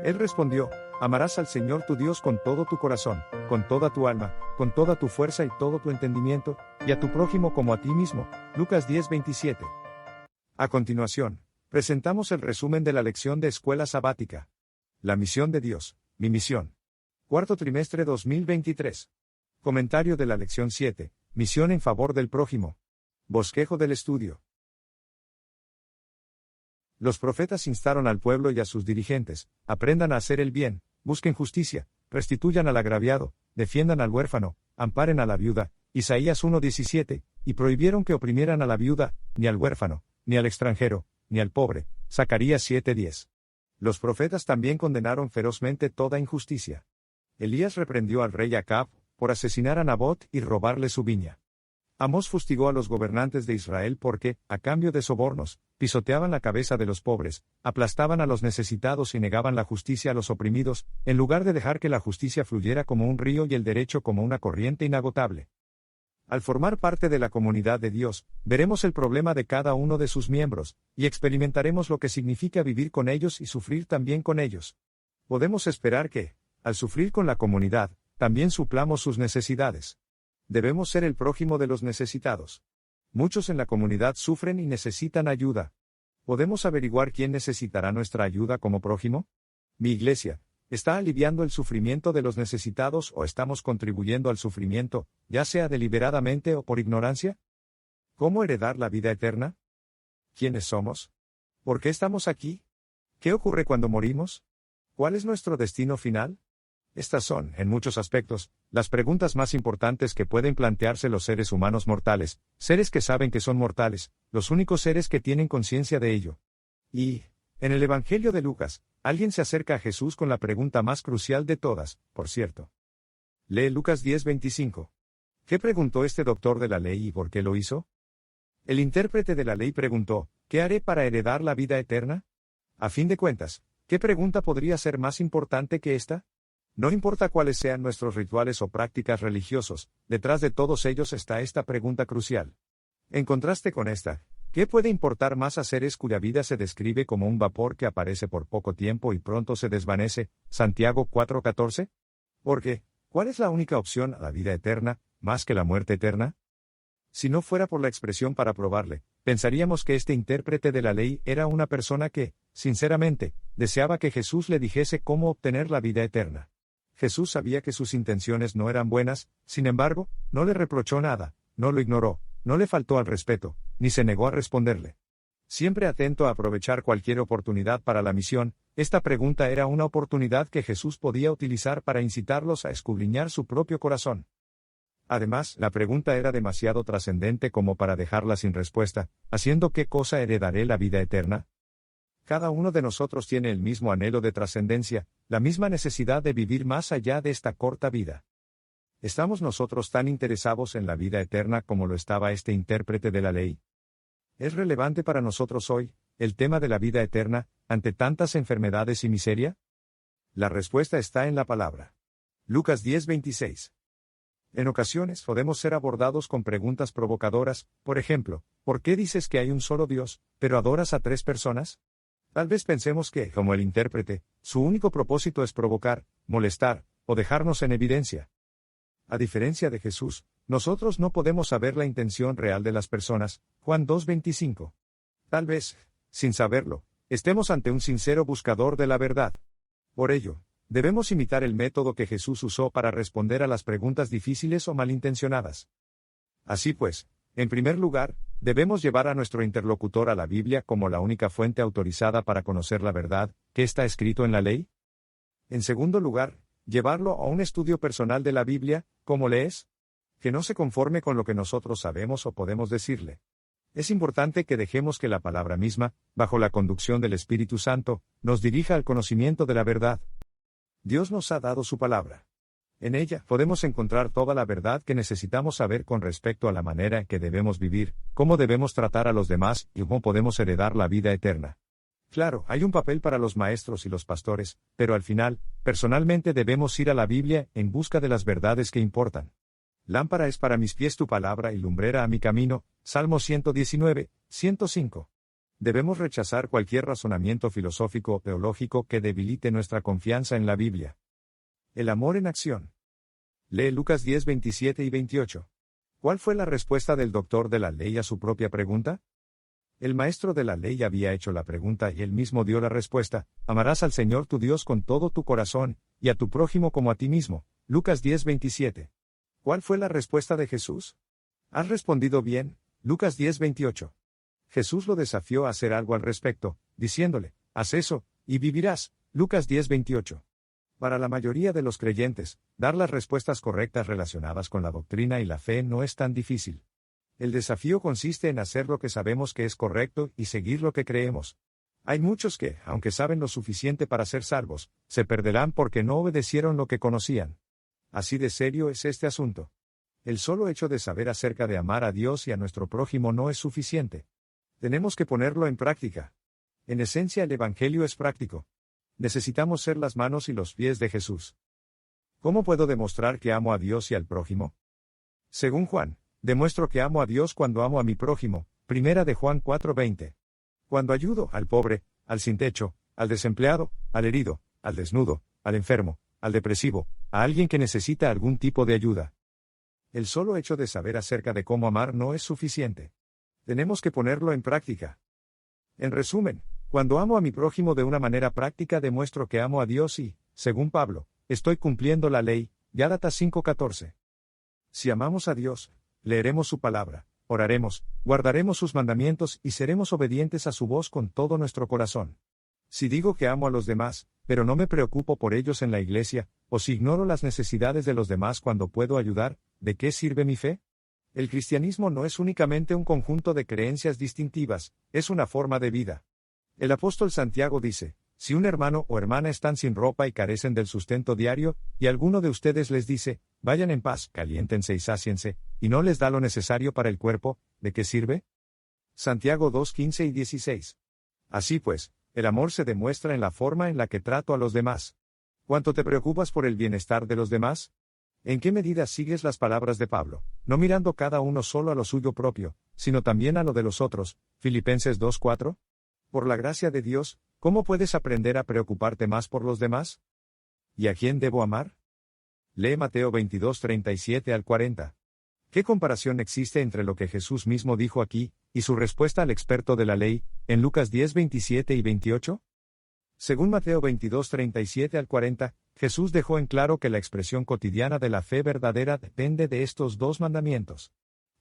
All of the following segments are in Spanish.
Él respondió: amarás al Señor tu Dios con todo tu corazón, con toda tu alma, con toda tu fuerza y todo tu entendimiento, y a tu prójimo como a ti mismo. Lucas 10:27. A continuación, presentamos el resumen de la lección de escuela sabática. La misión de Dios, mi misión. Cuarto trimestre 2023. Comentario de la lección 7, misión en favor del prójimo. Bosquejo del estudio. Los profetas instaron al pueblo y a sus dirigentes: aprendan a hacer el bien, busquen justicia, restituyan al agraviado, defiendan al huérfano, amparen a la viuda, Isaías 1:17, y prohibieron que oprimieran a la viuda, ni al huérfano, ni al extranjero, ni al pobre, Zacarías 7:10. Los profetas también condenaron ferozmente toda injusticia. Elías reprendió al rey Acab por asesinar a Nabot y robarle su viña. Amós fustigó a los gobernantes de Israel porque, a cambio de sobornos, pisoteaban la cabeza de los pobres, aplastaban a los necesitados y negaban la justicia a los oprimidos, en lugar de dejar que la justicia fluyera como un río y el derecho como una corriente inagotable. Al formar parte de la comunidad de Dios, veremos el problema de cada uno de sus miembros, y experimentaremos lo que significa vivir con ellos y sufrir también con ellos. Podemos esperar que, al sufrir con la comunidad, también suplamos sus necesidades. Debemos ser el prójimo de los necesitados. Muchos en la comunidad sufren y necesitan ayuda. ¿Podemos averiguar quién necesitará nuestra ayuda como prójimo? Mi iglesia, ¿está aliviando el sufrimiento de los necesitados o estamos contribuyendo al sufrimiento, ya sea deliberadamente o por ignorancia? ¿Cómo heredar la vida eterna? ¿Quiénes somos? ¿Por qué estamos aquí? ¿Qué ocurre cuando morimos? ¿Cuál es nuestro destino final? Estas son, en muchos aspectos, las preguntas más importantes que pueden plantearse los seres humanos mortales, seres que saben que son mortales, los únicos seres que tienen conciencia de ello. Y, en el Evangelio de Lucas, alguien se acerca a Jesús con la pregunta más crucial de todas, por cierto. Lee Lucas 10:25. ¿Qué preguntó este doctor de la ley y por qué lo hizo? El intérprete de la ley preguntó: ¿qué haré para heredar la vida eterna? A fin de cuentas, ¿qué pregunta podría ser más importante que esta? No importa cuáles sean nuestros rituales o prácticas religiosos, detrás de todos ellos está esta pregunta crucial. En contraste con esta, ¿qué puede importar más a seres cuya vida se describe como un vapor que aparece por poco tiempo y pronto se desvanece? Santiago 4:14. Porque, ¿cuál es la única opción a la vida eterna, más que la muerte eterna? Si no fuera por la expresión para probarle, pensaríamos que este intérprete de la ley era una persona que, sinceramente, deseaba que Jesús le dijese cómo obtener la vida eterna. Jesús sabía que sus intenciones no eran buenas, sin embargo, no le reprochó nada, no lo ignoró, no le faltó al respeto, ni se negó a responderle. Siempre atento a aprovechar cualquier oportunidad para la misión, esta pregunta era una oportunidad que Jesús podía utilizar para incitarlos a escudriñar su propio corazón. Además, la pregunta era demasiado trascendente como para dejarla sin respuesta: ¿haciendo qué cosa heredaré la vida eterna? Cada uno de nosotros tiene el mismo anhelo de trascendencia, la misma necesidad de vivir más allá de esta corta vida. ¿Estamos nosotros tan interesados en la vida eterna como lo estaba este intérprete de la ley? ¿Es relevante para nosotros hoy, el tema de la vida eterna, ante tantas enfermedades y miseria? La respuesta está en la palabra. Lucas 10:26. En ocasiones podemos ser abordados con preguntas provocadoras, por ejemplo: ¿por qué dices que hay un solo Dios, pero adoras a 3 personas? Tal vez pensemos que, como el intérprete, su único propósito es provocar, molestar, o dejarnos en evidencia. A diferencia de Jesús, nosotros no podemos saber la intención real de las personas, Juan 2:25. Tal vez, sin saberlo, estemos ante un sincero buscador de la verdad. Por ello, debemos imitar el método que Jesús usó para responder a las preguntas difíciles o malintencionadas. Así pues, en primer lugar, debemos llevar a nuestro interlocutor a la Biblia como la única fuente autorizada para conocer la verdad, ¿qué está escrito en la ley? En segundo lugar, llevarlo a un estudio personal de la Biblia, ¿cómo lees? Que no se conforme con lo que nosotros sabemos o podemos decirle. Es importante que dejemos que la palabra misma, bajo la conducción del Espíritu Santo, nos dirija al conocimiento de la verdad. Dios nos ha dado su palabra. En ella podemos encontrar toda la verdad que necesitamos saber con respecto a la manera en que debemos vivir, cómo debemos tratar a los demás y cómo podemos heredar la vida eterna. Claro, hay un papel para los maestros y los pastores, pero al final, personalmente debemos ir a la Biblia en busca de las verdades que importan. Lámpara es para mis pies tu palabra y lumbrera a mi camino, Salmo 119, 105. Debemos rechazar cualquier razonamiento filosófico o teológico que debilite nuestra confianza en la Biblia. El amor en acción. Lee Lucas 10, 27 y 28. ¿Cuál fue la respuesta del doctor de la ley a su propia pregunta? El maestro de la ley había hecho la pregunta y él mismo dio la respuesta: amarás al Señor tu Dios con todo tu corazón, y a tu prójimo como a ti mismo. Lucas 10, 27. ¿Cuál fue la respuesta de Jesús? Has respondido bien. Lucas 10, 28. Jesús lo desafió a hacer algo al respecto, diciéndole: haz eso, y vivirás. Lucas 10, 28. Para la mayoría de los creyentes, dar las respuestas correctas relacionadas con la doctrina y la fe no es tan difícil. El desafío consiste en hacer lo que sabemos que es correcto y seguir lo que creemos. Hay muchos que, aunque saben lo suficiente para ser salvos, se perderán porque no obedecieron lo que conocían. Así de serio es este asunto. El solo hecho de saber acerca de amar a Dios y a nuestro prójimo no es suficiente. Tenemos que ponerlo en práctica. En esencia, el Evangelio es práctico. Necesitamos ser las manos y los pies de Jesús. ¿Cómo puedo demostrar que amo a Dios y al prójimo? Según Juan, demuestro que amo a Dios cuando amo a mi prójimo. Primera de Juan 4:20. Cuando ayudo al pobre, al sin techo, al desempleado, al herido, al desnudo, al enfermo, al depresivo, a alguien que necesita algún tipo de ayuda. El solo hecho de saber acerca de cómo amar no es suficiente. Tenemos que ponerlo en práctica. En resumen, cuando amo a mi prójimo de una manera práctica demuestro que amo a Dios y, según Pablo, estoy cumpliendo la ley. Gálatas 5:14. Si amamos a Dios, leeremos su palabra, oraremos, guardaremos sus mandamientos y seremos obedientes a su voz con todo nuestro corazón. Si digo que amo a los demás, pero no me preocupo por ellos en la iglesia, o si ignoro las necesidades de los demás cuando puedo ayudar, ¿de qué sirve mi fe? El cristianismo no es únicamente un conjunto de creencias distintivas, es una forma de vida. El apóstol Santiago dice: si un hermano o hermana están sin ropa y carecen del sustento diario, y alguno de ustedes les dice: vayan en paz, caliéntense y sáciense, y no les da lo necesario para el cuerpo, ¿de qué sirve? Santiago 2:15 y 16. Así pues, el amor se demuestra en la forma en la que trato a los demás. ¿Cuánto te preocupas por el bienestar de los demás? ¿En qué medida sigues las palabras de Pablo, no mirando cada uno solo a lo suyo propio, sino también a lo de los otros? Filipenses 2:4. Por la gracia de Dios, ¿cómo puedes aprender a preocuparte más por los demás? ¿Y a quién debo amar? Lee Mateo 22:37 al 40. ¿Qué comparación existe entre lo que Jesús mismo dijo aquí, y su respuesta al experto de la ley, en Lucas 10:27 y 28? Según Mateo 22:37 al 40, Jesús dejó en claro que la expresión cotidiana de la fe verdadera depende de estos dos mandamientos.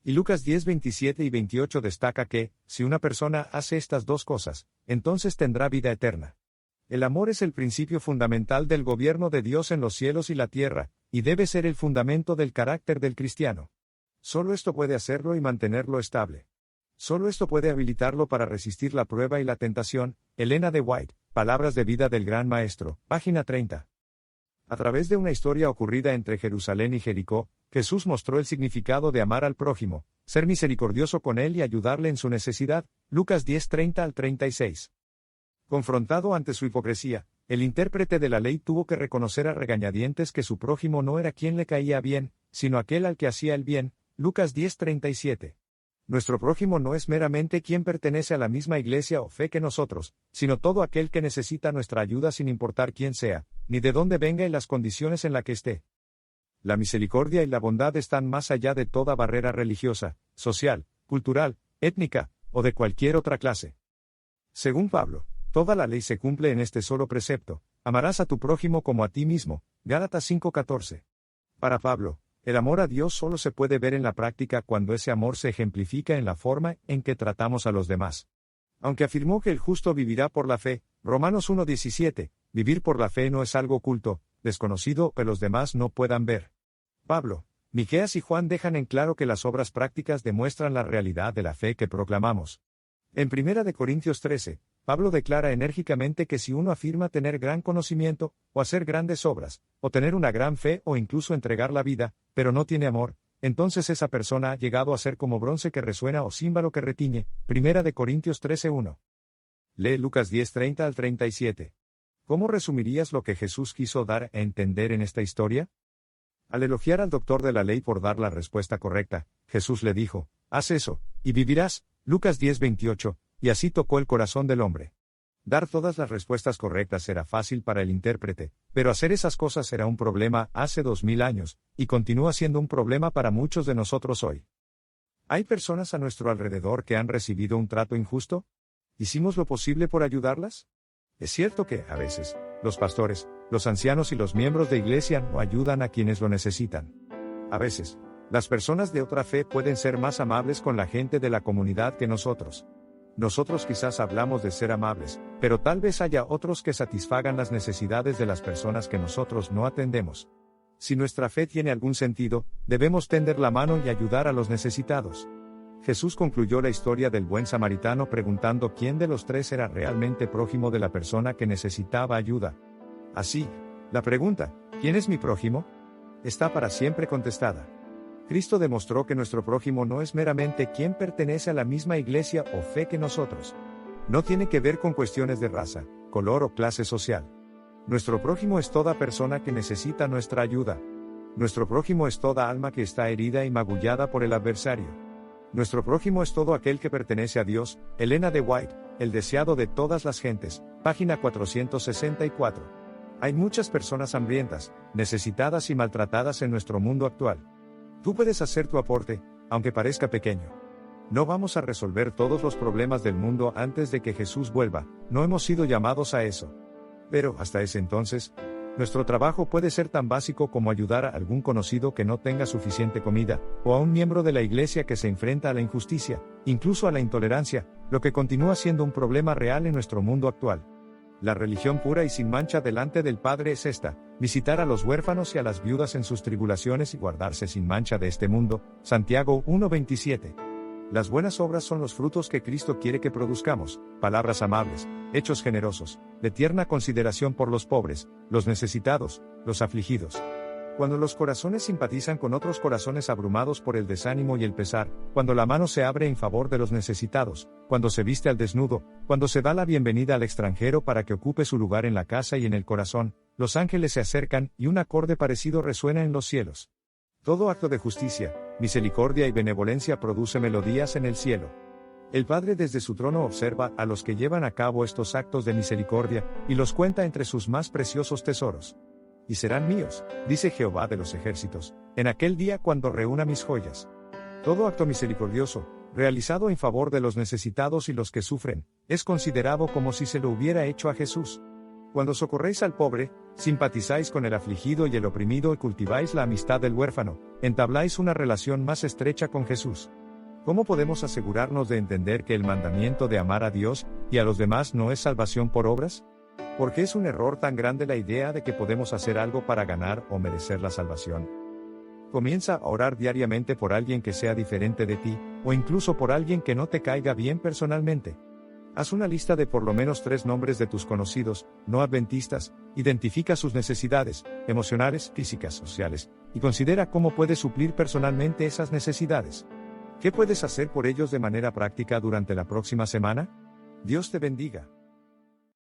Y Lucas 10:27 y 28 destaca que, si una persona hace estas dos cosas, entonces tendrá vida eterna. El amor es el principio fundamental del gobierno de Dios en los cielos y la tierra, y debe ser el fundamento del carácter del cristiano. Solo esto puede hacerlo y mantenerlo estable. Solo esto puede habilitarlo para resistir la prueba y la tentación. Elena de White, Palabras de vida del Gran Maestro, página 30. A través de una historia ocurrida entre Jerusalén y Jericó, Jesús mostró el significado de amar al prójimo, ser misericordioso con él y ayudarle en su necesidad. Lucas 10:30 al 36. Confrontado ante su hipocresía, el intérprete de la ley tuvo que reconocer a regañadientes que su prójimo no era quien le caía bien, sino aquel al que hacía el bien. Lucas 10:37. Nuestro prójimo no es meramente quien pertenece a la misma iglesia o fe que nosotros, sino todo aquel que necesita nuestra ayuda sin importar quién sea, ni de dónde venga y las condiciones en las que esté. La misericordia y la bondad están más allá de toda barrera religiosa, social, cultural, étnica, o de cualquier otra clase. Según Pablo, toda la ley se cumple en este solo precepto: amarás a tu prójimo como a ti mismo. Gálatas 5:14. Para Pablo, el amor a Dios solo se puede ver en la práctica cuando ese amor se ejemplifica en la forma en que tratamos a los demás. Aunque afirmó que el justo vivirá por la fe, Romanos 1:17, vivir por la fe no es algo oculto, desconocido que los demás no puedan ver. Pablo, Miqueas y Juan dejan en claro que las obras prácticas demuestran la realidad de la fe que proclamamos. En 1 Corintios 13, Pablo declara enérgicamente que si uno afirma tener gran conocimiento, o hacer grandes obras, o tener una gran fe o incluso entregar la vida, pero no tiene amor, entonces esa persona ha llegado a ser como bronce que resuena o címbalo que retiñe. 1 Corintios 13:1. Lee Lucas 10:30 al 37. ¿Cómo resumirías lo que Jesús quiso dar a entender en esta historia? Al elogiar al doctor de la ley por dar la respuesta correcta, Jesús le dijo: haz eso, y vivirás. Lucas 10:28, y así tocó el corazón del hombre. Dar todas las respuestas correctas era fácil para el intérprete, pero hacer esas cosas era un problema hace 2000 años, y continúa siendo un problema para muchos de nosotros hoy. ¿Hay personas a nuestro alrededor que han recibido un trato injusto? ¿Hicimos lo posible por ayudarlas? Es cierto que, a veces, los pastores, los ancianos y los miembros de iglesia no ayudan a quienes lo necesitan. A veces, las personas de otra fe pueden ser más amables con la gente de la comunidad que nosotros. Nosotros quizás hablamos de ser amables, pero tal vez haya otros que satisfagan las necesidades de las personas que nosotros no atendemos. Si nuestra fe tiene algún sentido, debemos tender la mano y ayudar a los necesitados. Jesús concluyó la historia del buen samaritano preguntando quién de los tres era realmente prójimo de la persona que necesitaba ayuda. Así, la pregunta, ¿quién es mi prójimo?, está para siempre contestada. Cristo demostró que nuestro prójimo no es meramente quien pertenece a la misma iglesia o fe que nosotros. No tiene que ver con cuestiones de raza, color o clase social. Nuestro prójimo es toda persona que necesita nuestra ayuda. Nuestro prójimo es toda alma que está herida y magullada por el adversario. Nuestro prójimo es todo aquel que pertenece a Dios. Elena de White, El deseado de todas las gentes, página 464. Hay muchas personas hambrientas, necesitadas y maltratadas en nuestro mundo actual. Tú puedes hacer tu aporte, aunque parezca pequeño. No vamos a resolver todos los problemas del mundo antes de que Jesús vuelva, no hemos sido llamados a eso. Pero, hasta ese entonces, nuestro trabajo puede ser tan básico como ayudar a algún conocido que no tenga suficiente comida, o a un miembro de la iglesia que se enfrenta a la injusticia, incluso a la intolerancia, lo que continúa siendo un problema real en nuestro mundo actual. La religión pura y sin mancha delante del Padre es esta: visitar a los huérfanos y a las viudas en sus tribulaciones y guardarse sin mancha de este mundo. Santiago 1:27. Las buenas obras son los frutos que Cristo quiere que produzcamos: palabras amables, hechos generosos, de tierna consideración por los pobres, los necesitados, los afligidos. Cuando los corazones simpatizan con otros corazones abrumados por el desánimo y el pesar, cuando la mano se abre en favor de los necesitados, cuando se viste al desnudo, cuando se da la bienvenida al extranjero para que ocupe su lugar en la casa y en el corazón, los ángeles se acercan y un acorde parecido resuena en los cielos. Todo acto de justicia, misericordia y benevolencia produce melodías en el cielo. El Padre desde su trono observa a los que llevan a cabo estos actos de misericordia, y los cuenta entre sus más preciosos tesoros. Y serán míos, dice Jehová de los ejércitos, en aquel día cuando reúna mis joyas. Todo acto misericordioso, realizado en favor de los necesitados y los que sufren, es considerado como si se lo hubiera hecho a Jesús. Cuando socorréis al pobre, simpatizáis con el afligido y el oprimido y cultiváis la amistad del huérfano, entabláis una relación más estrecha con Jesús. ¿Cómo podemos asegurarnos de entender que el mandamiento de amar a Dios y a los demás no es salvación por obras? ¿Por qué es un error tan grande la idea de que podemos hacer algo para ganar o merecer la salvación? Comienza a orar diariamente por alguien que sea diferente de ti, o incluso por alguien que no te caiga bien personalmente. Haz una lista de por lo menos 3 nombres de tus conocidos, no adventistas, identifica sus necesidades, emocionales, físicas, sociales, y considera cómo puedes suplir personalmente esas necesidades. ¿Qué puedes hacer por ellos de manera práctica durante la próxima semana? Dios te bendiga.